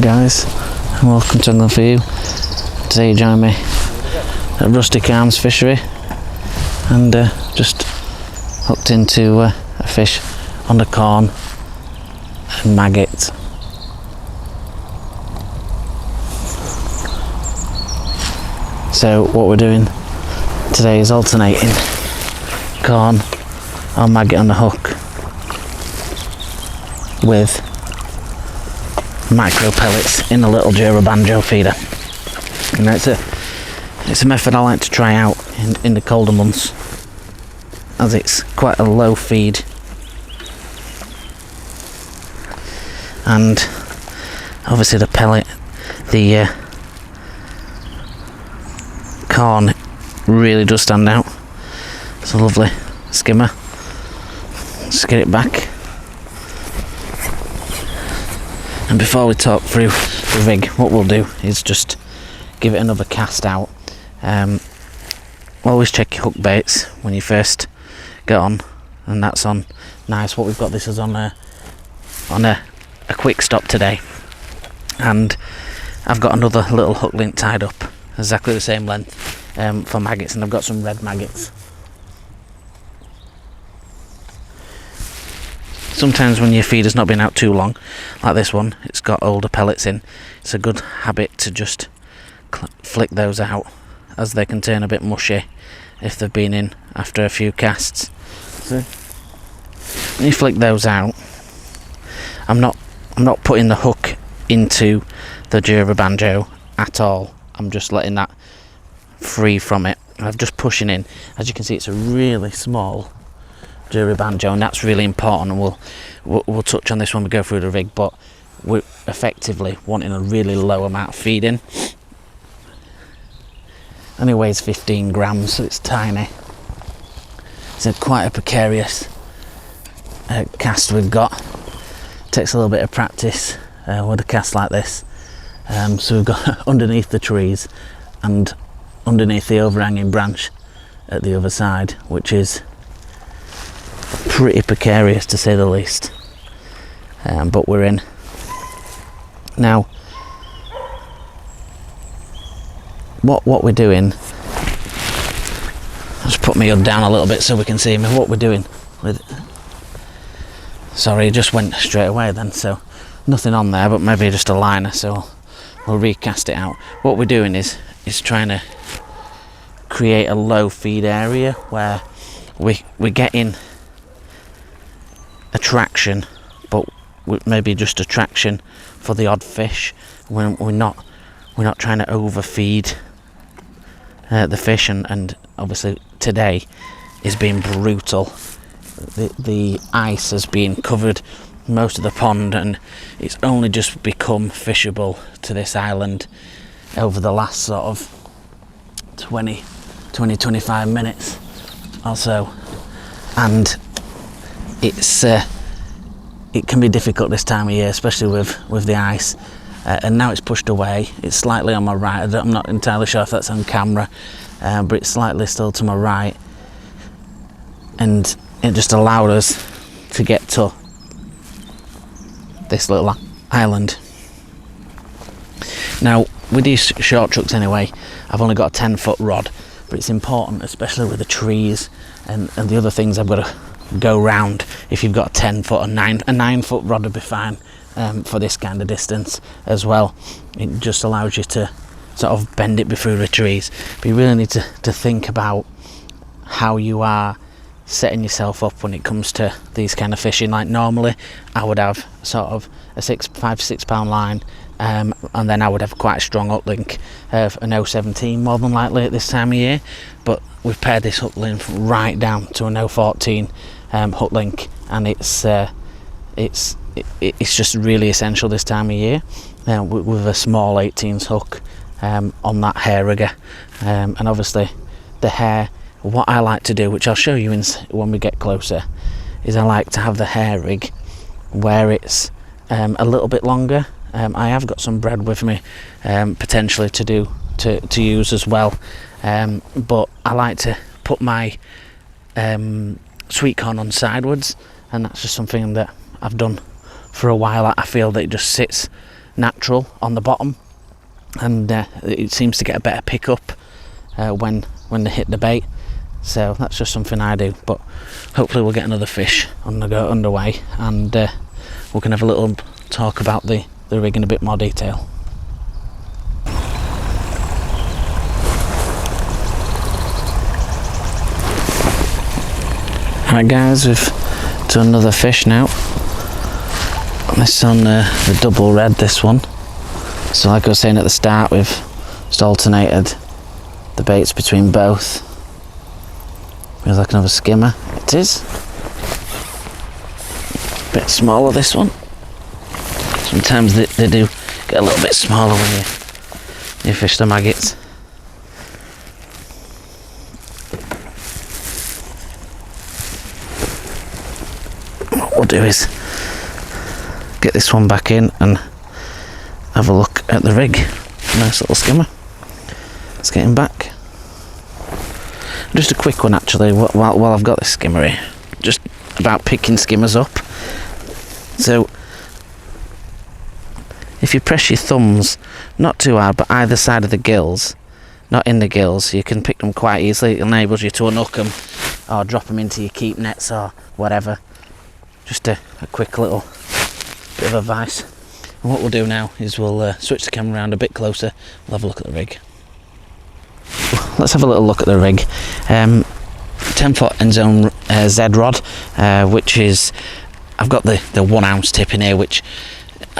Guys, and welcome to Angling For You. Today you join me at Rustic Arms Fishery and just hooked into a fish on the corn and maggot. So what we're doing today is alternating corn or maggot on the hook with micro pellets in a little Jura Banjo feeder. And it's a method I like to try out in the colder months, as it's quite a low feed and obviously the pellet, the corn really does stand out. It's a lovely skimmer. Let's get it back. And before we talk through the rig, what we'll do is just give it another cast out. Always check your hook baits when you first get on, and that's on nice. What we've got, this is on a quick stop today, and I've got another little hook link tied up exactly the same length for maggots, and I've got some red maggots. Sometimes when your feeder's not been out too long, like this one, it's got older pellets in, it's a good habit to just flick those out, as they can turn a bit mushy if they've been in after a few casts. So when you flick those out, I'm not putting the hook into the Jura Banjo at all. I'm just letting that free from it. I'm just pushing in. As you can see, it's a really small Jura Banjo, and that's really important, and we'll touch on this when we go through the rig, but we're effectively wanting a really low amount of feed in. And it weighs 15 grams, so it's tiny. It's quite a precarious cast we've got. Takes a little bit of practice with a cast like this. So we've got underneath the trees and underneath the overhanging branch at the other side, which is pretty precarious to say the least, but we're in. Now what we're doing, I'll just put my hood down a little bit so we can see me. What we're doing with, sorry, it just went straight away then, so nothing on there, but maybe just a liner, so we'll recast it out. What we're doing is trying to create a low feed area where we're getting attraction, but maybe just attraction for the odd fish. When we're not trying to overfeed the fish, and obviously today is being brutal. The ice has been covered most of the pond, and it's only just become fishable to this island over the last sort of 20-25 minutes or so, and it can be difficult this time of year, especially with the ice. And now it's pushed away. It's slightly on my right. I'm not entirely sure if that's on camera, but it's slightly still to my right, and it just allowed us to get to this little island. Now with these short trucks anyway, I've only got a 10-foot rod, but it's important, especially with the trees and the other things I've got to go round. If you've got a 10-foot, a 9-foot rod would be fine for this kind of distance as well. It just allows you to sort of bend it through the trees, but you really need to think about how you are setting yourself up when it comes to these kind of fishing. Like normally I would have sort of a 5-6 pound line, and then I would have quite a strong hook link of an 017 more than likely at this time of year, but we've paired this hook link right down to an 014 hook link, and it's just really essential this time of year with a small 18s hook on that hair rigger. And obviously the hair, what I like to do, which I'll show you when we get closer, is I like to have the hair rig where it's a little bit longer. I have got some bread with me potentially to use as well, but I like to put my sweet corn on sidewards, and that's just something that I've done for a while. I feel that it just sits natural on the bottom, and it seems to get a better pickup when they hit the bait. So that's just something I do, but hopefully we'll get another fish underway, and we can have a little talk about the rig in a bit more detail. Alright guys, we've done another fish now. This on the double red, this one. So like I was saying at the start, we've just alternated the baits between both. Feels like another skimmer. It is. A bit smaller, this one. Sometimes they do get a little bit smaller when you fish the maggots. What we'll do is get this one back in and have a look at the rig. Nice little skimmer. Let's get him back. Just a quick one actually, while I've got this skimmer here, just about picking skimmers up. So if you press your thumbs, not too hard, but either side of the gills, not in the gills, you can pick them quite easily. It enables you to unhook them or drop them into your keep nets or whatever. Just a quick little bit of advice. And what we'll do now is we'll switch the camera around a bit closer. We'll have a look at the rig. Let's have a little look at the rig. 10-foot End Zone Z rod, which is, I've got the 1 ounce tip in here, which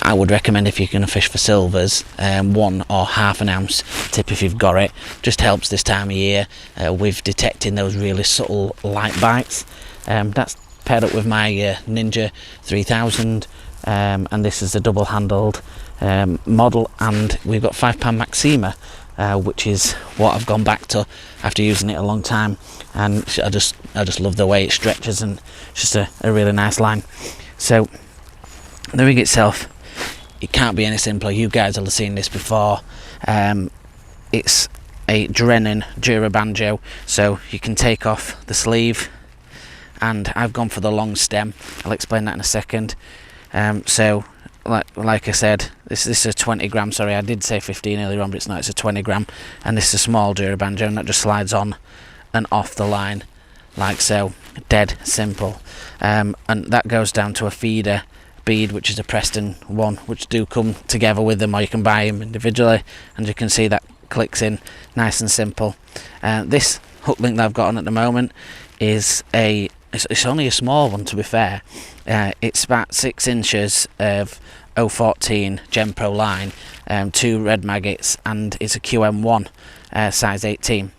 I would recommend if you're going to fish for silvers. 1 or half an ounce tip if you've got it. Just helps this time of year with detecting those really subtle light bites. That's paired up with my Ninja 3000, and this is a double handled model, and we've got 5-pound Maxima, which is what I've gone back to after using it a long time, and I just love the way it stretches, and it's just a really nice line. So the rig itself, it can't be any simpler. You guys will have seen this before. It's a Drennan Dura Banjo, so you can take off the sleeve, and I've gone for the long stem. I'll explain that in a second. So like I said, this is a 20 gram, sorry, I did say 15 earlier on, but it's not, it's a 20 gram, and this is a small Dura Banjo, and that just slides on and off the line like so. Dead simple. And that goes down to a feeder bead, which is a Preston one, which do come together with them, or you can buy them individually, and you can see that clicks in nice and simple. This hook link that I've got on at the moment is it's only a small one, to be fair. It's about 6 inches of 014 Gen Pro line, 2 red maggots, and it's a QM1 size 18.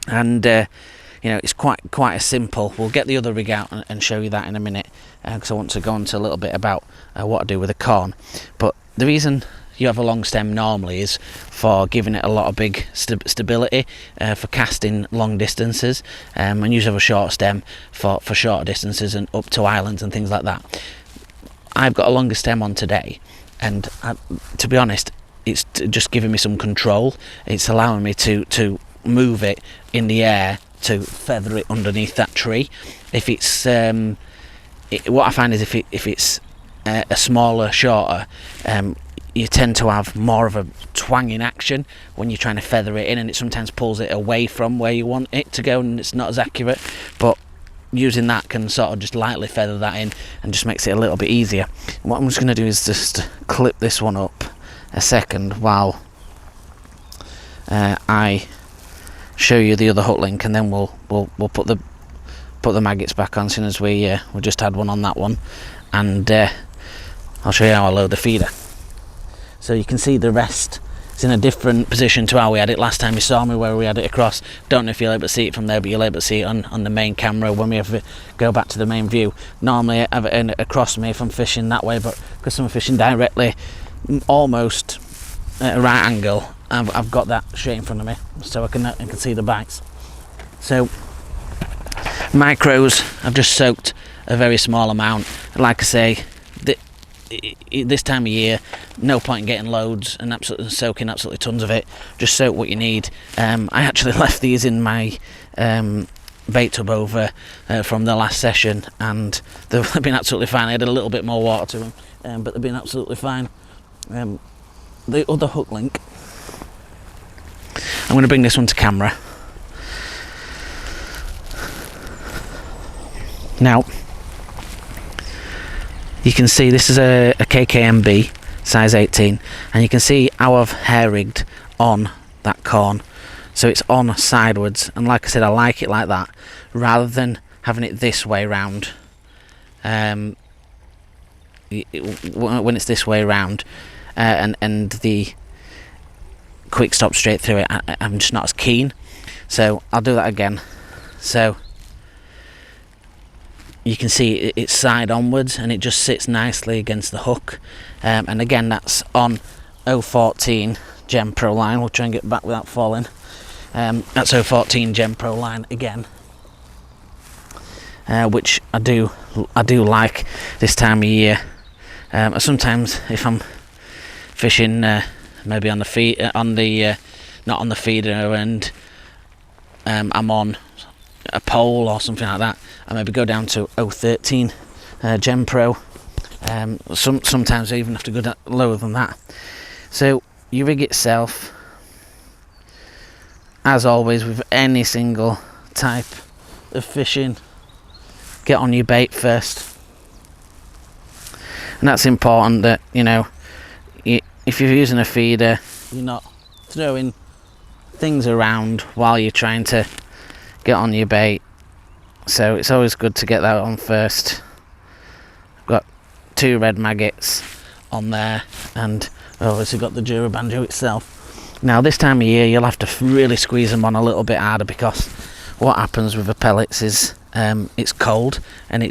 And you know, it's quite a simple. We'll get the other rig out and show you that in a minute, because I want to go into a little bit about what I do with a corn. But the reason you have a long stem normally is for giving it a lot of big stability for casting long distances, and usually have a short stem for shorter distances and up to islands and things like that. I've got a longer stem on today, and to be honest, it's just giving me some control. It's allowing me to move it in the air, to feather it underneath that tree. If it's what I find is if it's a smaller, shorter, you tend to have more of a twanging action when you're trying to feather it in, and it sometimes pulls it away from where you want it to go, and it's not as accurate. But using that can sort of just lightly feather that in and just makes it a little bit easier. And what I'm just going to do is just clip this one up a second while I show you the other hook link, and then we'll put the maggots back on as soon as we just had one on that one, and I'll show you how I load the feeder. So you can see the rest is in a different position to how we had it last time you saw me, where we had it across. Don't know if you'll able to see it from there, but you'll able to see it on the main camera when we go back to the main view. Normally I have it across me if I'm fishing that way, but because I'm fishing directly, almost at a right angle, I've got that straight in front of me, so I can see the bites. So micros, I've just soaked a very small amount. Like I say, this time of year, no point in getting loads and soaking absolutely tons of it. Just soak what you need. I actually left these in my bait tub over from the last session, and they've been absolutely fine. I added a little bit more water to them, but they've been absolutely fine. the other hook link. I'm going to bring this one to camera. Now, you can see this is a KKMB size 18, and you can see how I've hair rigged on that corn, so it's on sidewards, and like I said, I like it like that rather than having it this way round. When it's this way round and the quick stop straight through it, I'm just not as keen, so I'll do that again. So you can see it's side onwards and it just sits nicely against the hook, and again that's on 014 Gen Pro line. We'll try and get back without falling. That's 014 Gen Pro line again, which I do like this time of year. Sometimes if I'm fishing maybe on the feed not on the feeder, and I'm on a pole or something like that, I maybe go down to 013 Gen Pro. Sometimes I even have to go lower than that. So you rig itself, as always with any single type of fishing, get on your bait first, and that's important, that if you're using a feeder, you're not throwing things around while you're trying to get on your bait. So it's always good to get that on first. I've got 2 red maggots on there, and obviously got the Jura Banjo itself. Now this time of year you'll have to really squeeze them on a little bit harder, because what happens with the pellets is it's cold and they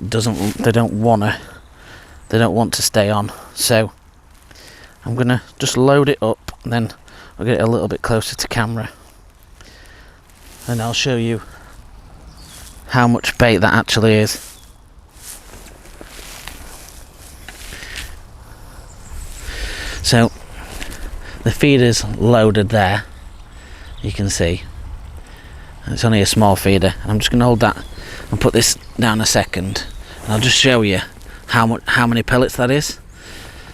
don't want to stay on. So I'm gonna just load it up, and then I'll get it a little bit closer to camera, and I'll show you how much bait that actually is. So the feeder's loaded there, you can see, and it's only a small feeder. I'm just going to hold that and put this down a second, and I'll just show you how many pellets that is.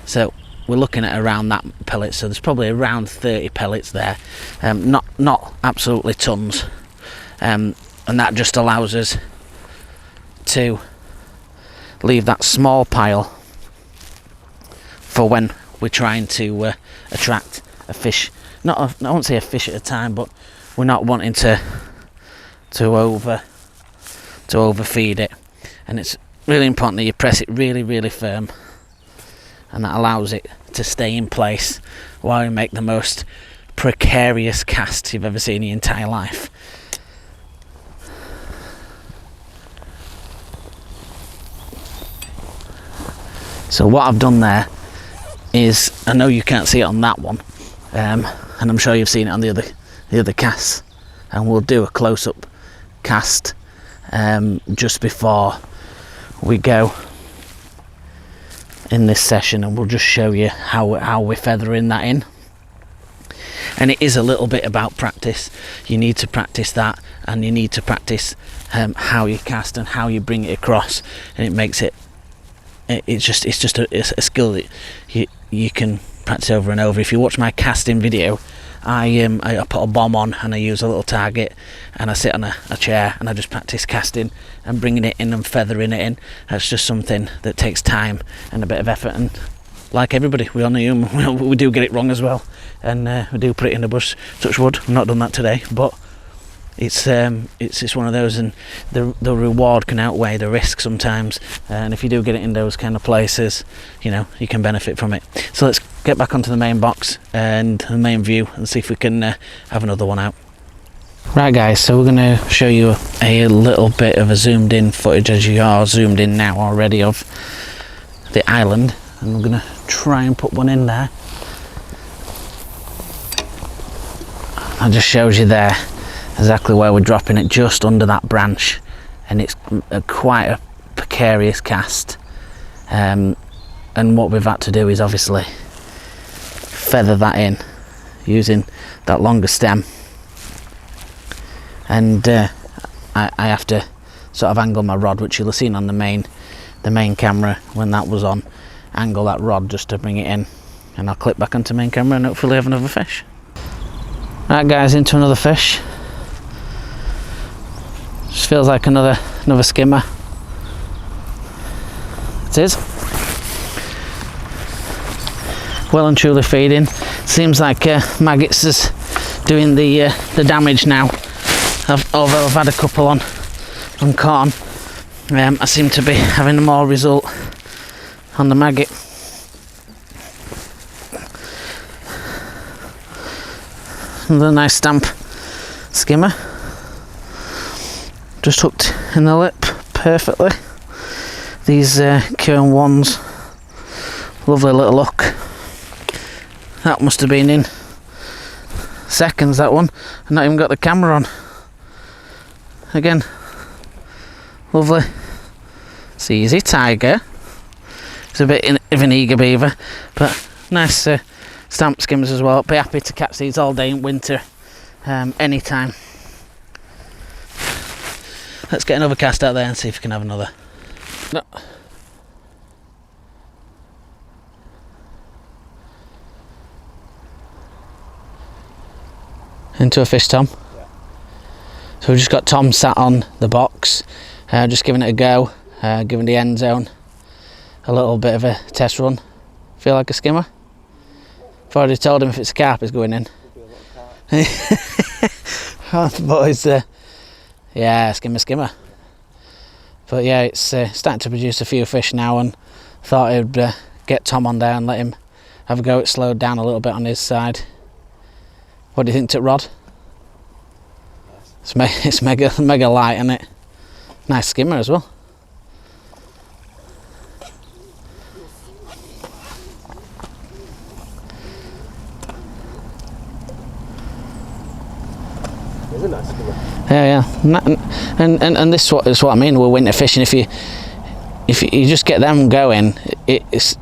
So we're looking at around that pellet, so there's probably around 30 pellets there, not absolutely tons, and that just allows us to leave that small pile for when we're trying to attract a fish. I won't say a fish at a time, but we're not wanting to overfeed it, and it's really important that you press it really firm, and that allows it to stay in place while you make the most precarious cast you've ever seen in your entire life. So what I've done there is, I know you can't see it on that one, and I'm sure you've seen it on the other casts, and we'll do a close-up cast just before we go in this session, and we'll just show you how we're feathering that in. And it is a little bit about practice. You need to practice that, and you need to practice how you cast and how you bring it across, and it makes it it's just a skill that you can practice over and over. If you watch my casting video, I put a bomb on and I use a little target, and I sit on a chair and I just practice casting and bringing it in and feathering it in. That's just something that takes time and a bit of effort, and like everybody, we only we do get it wrong as well, and we do put it in the bush. Touch wood, I've not done that today, but it's just one of those, and the reward can outweigh the risk sometimes, and if you do get it in those kind of places, you can benefit from it. So let's get back onto the main box and the main view and see if we can have another one out. Right guys, so we're going to show you a little bit of a zoomed in footage, as you are zoomed in now already, of the island, and we're going to try and put one in there. That just shows you there exactly where we're dropping it, just under that branch, and it's quite a precarious cast, and what we've had to do is obviously feather that in using that longer stem, and I have to sort of angle my rod, which you'll have seen on the main camera when that was on, angle that rod just to bring it in, and I'll click back onto main camera and hopefully have another fish. Right guys, into another fish. Just feels like another skimmer. It is. Well and truly feeding. Seems like maggots is doing the damage now. Although I've had a couple on corn, I seem to be having more result on the maggot. Another nice stamp skimmer. Just hooked in the lip perfectly. These Kern ones, lovely little hook. That must have been in seconds, that one. I've not even got the camera on. Again, lovely. It's easy tiger. It's a bit of an eager beaver, but nice stamp skimmers as well. Be happy to catch these all day in winter, anytime. Let's get another cast out there and see if we can have another. No. Into a fish, Tom. Yeah. So we've just got Tom sat on the box, just giving it a go, giving the end zone a little bit of a test run. Feel like a skimmer? I've already told him if it's a carp it's going in. Boys, yeah, skimmer. But yeah, it's starting to produce a few fish now, and thought I'd get Tom on there and let him have a go. It slowed down a little bit on his side. What do you think to rod? It's mega light, isn't it? Nice skimmer as well. It's a nice skimmer. Yeah. And this is what I mean with winter fishing. If you just get them going, it's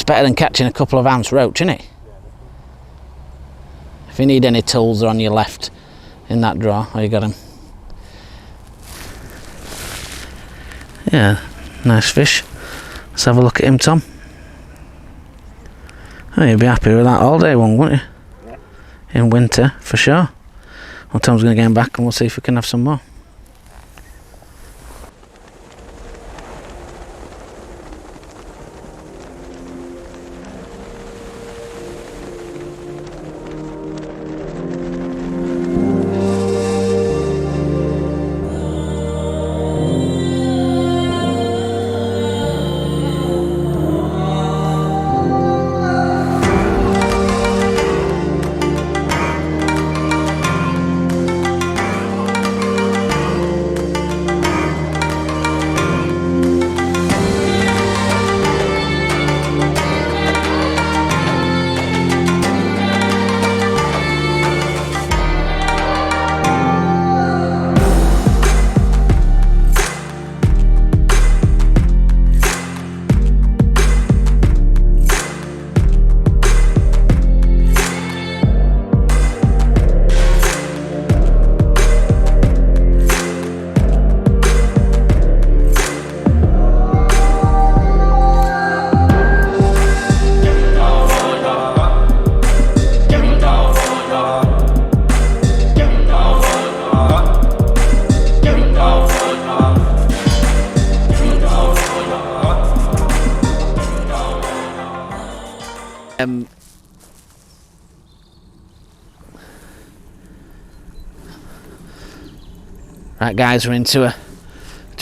better than catching a couple of ounce roach, isn't it? If you need any tools, they're on your left in that drawer. Oh, you got them. Yeah, nice fish. Let's have a look at him, Tom. Oh, you'd be happy with that all day one, wouldn't you? Yeah. In winter, for sure. Well, Tom's going to get him back and we'll see if we can have some more. Right guys, we're into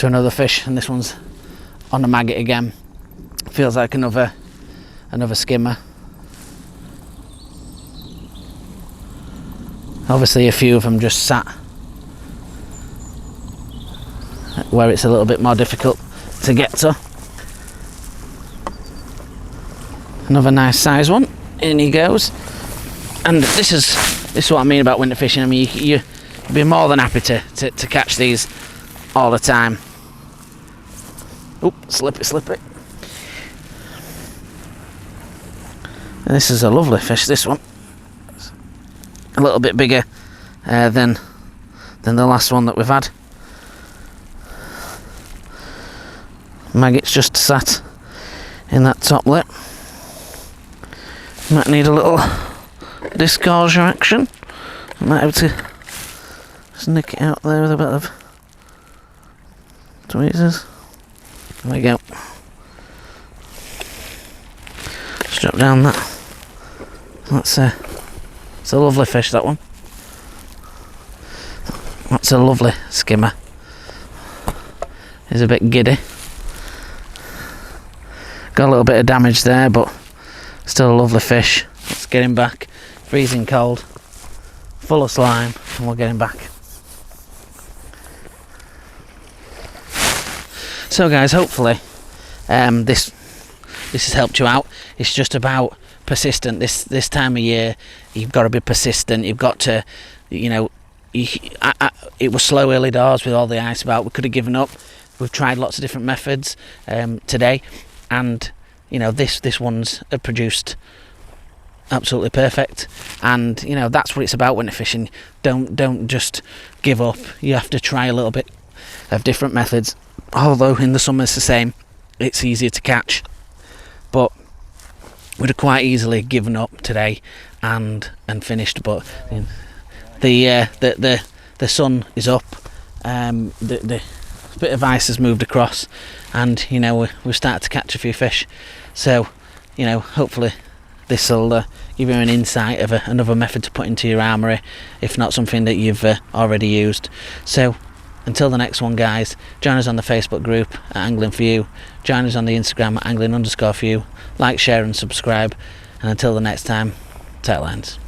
another fish, and this one's on a maggot again. Feels like another skimmer. Obviously a few of them just sat where it's a little bit more difficult to get to. Another nice size one, in he goes. And this is what I mean about winter fishing. I mean, you'd be more than happy to catch these all the time. Oop, slip it. And this is a lovely fish, this one. It's a little bit bigger than the last one that we've had. Maggot's just sat in that top lip. Might need a little disgorger action. I might have to snick it out there with a bit of tweezers. There we go. Just drop down that. It's a lovely fish, that one. That's a lovely skimmer. He's a bit giddy. Got a little bit of damage there, but still a lovely fish. Let's get him back. Freezing cold, full of slime, and we'll get him back. So guys, hopefully this has helped you out. It's just about persistent. This time of year, you've got to be persistent. You've got to, you know, it was slow early doors with all the ice about. We could have given up. We've tried lots of different methods today, and you know, this one's produced absolutely perfect. And you know, that's what it's about when you're fishing. Don't just give up. You have to try a little bit of different methods. Although in the summer it's the same, it's easier to catch, but we'd have quite easily given up today and finished. But the sun is up. The bit of ice has moved across, and you know, we've started to catch a few fish. So you know, hopefully this will give you an insight of another method to put into your armoury, if not something that you've already used. So until the next one, guys, join us on the Facebook group at Angling For You. Join us on the Instagram at angling_for you. Like, share and subscribe. And until the next time, tight lines.